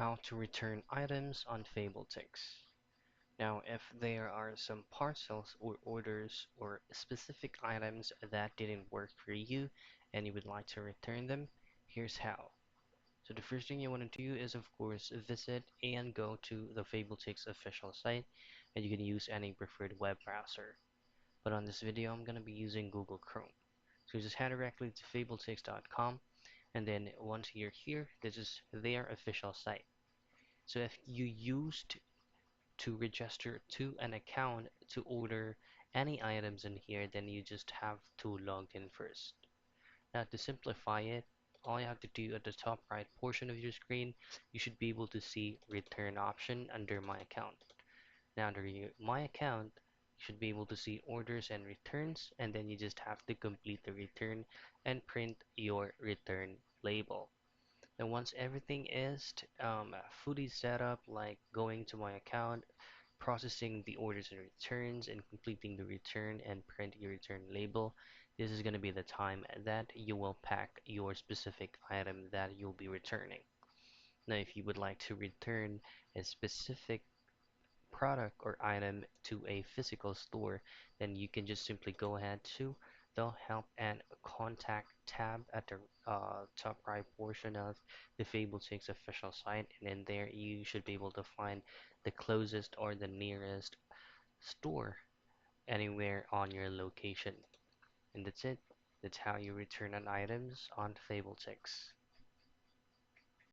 How to return items on Fabletics. Now, if there are some parcels or orders or specific items that didn't work for you and you would like to return them, here's how. So the first thing you want to do is, of course, visit and go to the Fabletics official site, and you can use any preferred web browser. But on this video, I'm going to be using Google Chrome. So just head directly to fabletics.com, and then once you're here, this is their official site. So if you used to register to an account to order any items in here, then you just have to log in first. Now to simplify it, all you have to do at the top right portion of your screen, you should be able to see return option under my account. Now under my account, you should be able to see orders and returns, and then you just have to complete the return and print your return label. And once everything is fully set up, like going to my account, processing the orders and returns, and completing the return and print your return label, this is going to be the time that you will pack your specific item that you'll be returning. Now, if you would like to return a specific product or item to a physical store, then you can just simply go ahead to the help and contact tab at the top right portion of the Fabletics official site, and in there you should be able to find the closest or the nearest store anywhere on your location. And that's it. That's how you return on items on Fabletics.